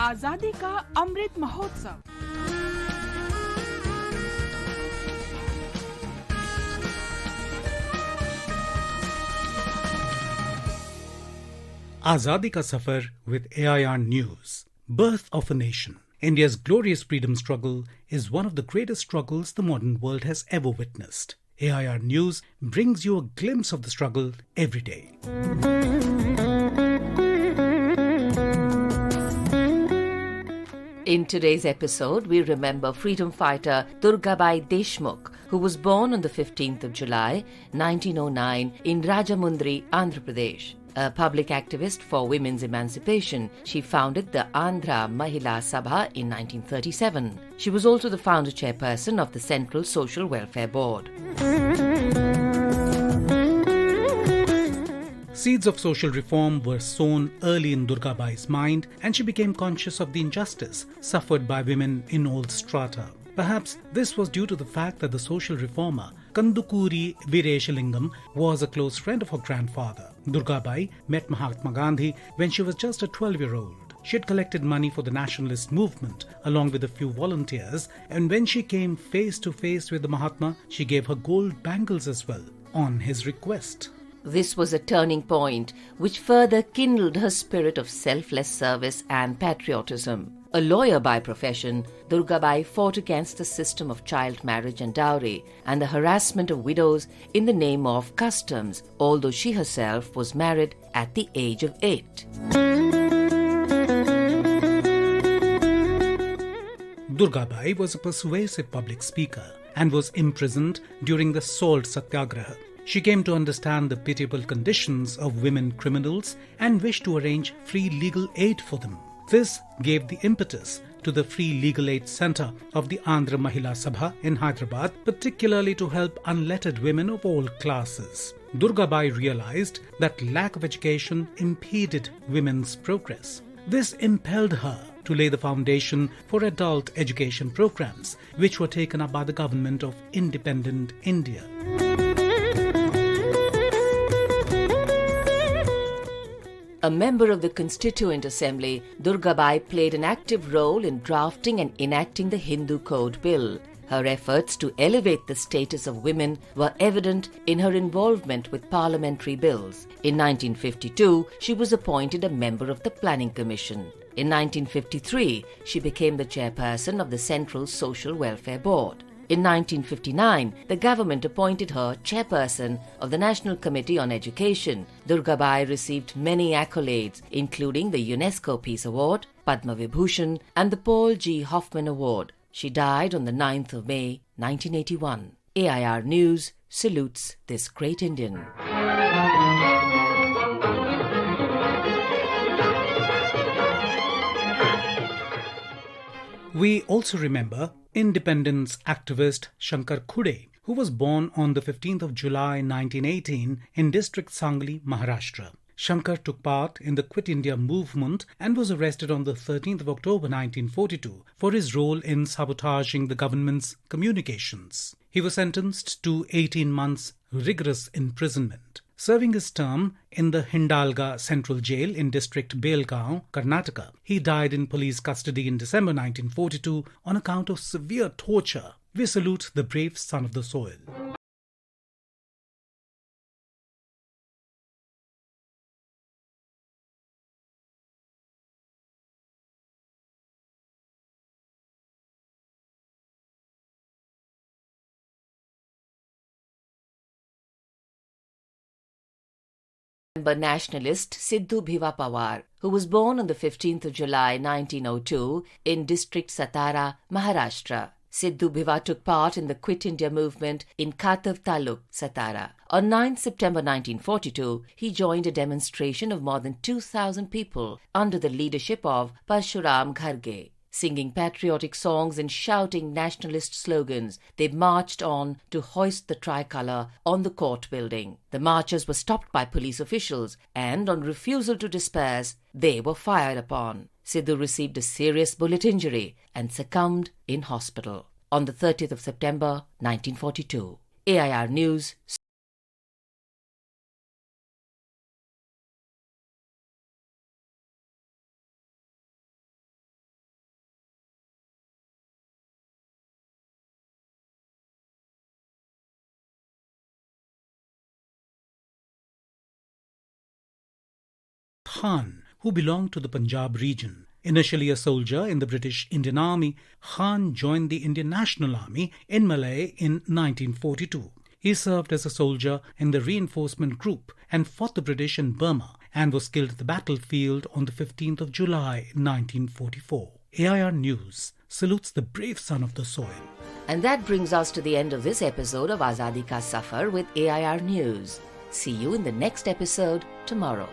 आजादी का Amrit Mahotsav. Azadi ka Safar with AIR News. Birth of a nation. India's glorious freedom struggle is one of the greatest struggles the modern world has ever witnessed. AIR News brings you a glimpse of the struggle every day. In today's episode, we remember freedom fighter Durgabai Deshmukh, who was born on the 15th of July, 1909 in Rajahmundry, Andhra Pradesh. A public activist for women's emancipation, she founded the Andhra Mahila Sabha in 1937. She was also the founder chairperson of the Central Social Welfare Board. Seeds of social reform were sown early in Durgabai's mind, and she became conscious of the injustice suffered by women in all strata. Perhaps this was due to the fact that the social reformer Kandukuri Veeresalingam was a close friend of her grandfather. Durgabai met Mahatma Gandhi when she was just a 12-year-old. She had collected money for the nationalist movement along with a few volunteers, and when she came face to face with the Mahatma, she gave her gold bangles as well, on his request. This was a turning point which further kindled her spirit of selfless service and patriotism. A lawyer by profession, Durgabai fought against the system of child marriage and dowry and the harassment of widows in the name of customs, although she herself was married at the age of 8. Durgabai was a persuasive public speaker and was imprisoned during the Salt Satyagraha. She came to understand the pitiable conditions of women criminals and wished to arrange free legal aid for them. This gave the impetus to the Free Legal Aid Centre of the Andhra Mahila Sabha in Hyderabad, particularly to help unlettered women of all classes. Durgabai realized that lack of education impeded women's progress. This impelled her to lay the foundation for adult education programs, which were taken up by the government of independent India. A member of the Constituent Assembly, Durgabai played an active role in drafting and enacting the Hindu Code Bill. Her efforts to elevate the status of women were evident in her involvement with parliamentary bills. In 1952, she was appointed a member of the Planning Commission. In 1953, she became the chairperson of the Central Social Welfare Board. In 1959, the government appointed her chairperson of the National Committee on Education. Durgabai received many accolades, including the UNESCO Peace Award, Padma Vibhushan, and the Paul G. Hoffman Award. She died on the 9th of May, 1981. AIR News salutes this great Indian. We also remember independence activist Shankar Khude, who was born on the 15th of July 1918 in district Sangli, Maharashtra. Shankar took part in the Quit India movement and was arrested on the 13th of October 1942 for his role in sabotaging the government's communications. He was sentenced to 18 months rigorous imprisonment. Serving his term in the Hindalga Central Jail in district Belgaon, Karnataka, he died in police custody in December 1942 on account of severe torture. We salute the brave son of the soil. Nationalist Sidhu Bhiva Pawar, who was born on the 15th of July 1902 in district Satara, Maharashtra. Sidhu Bhiva took part in the Quit India movement in Khatav Taluk, Satara. On 9 September 1942, he joined a demonstration of more than 2,000 people under the leadership of Parshuram Gharge. Singing patriotic songs and shouting nationalist slogans, they marched on to hoist the tricolour on the court building. The marchers were stopped by police officials and, on refusal to disperse, they were fired upon. Sidhu received a serious bullet injury and succumbed in hospital on the 30th of September 1942. AIR News Khan, who belonged to the Punjab region. Initially a soldier in the British Indian Army, Khan joined the Indian National Army in Malay in 1942. He served as a soldier in the reinforcement group and fought the British in Burma and was killed at the battlefield on the 15th of July 1944. AIR News salutes the brave son of the soil. And that brings us to the end of this episode of Azadi Ka Safar with AIR News. See you in the next episode tomorrow.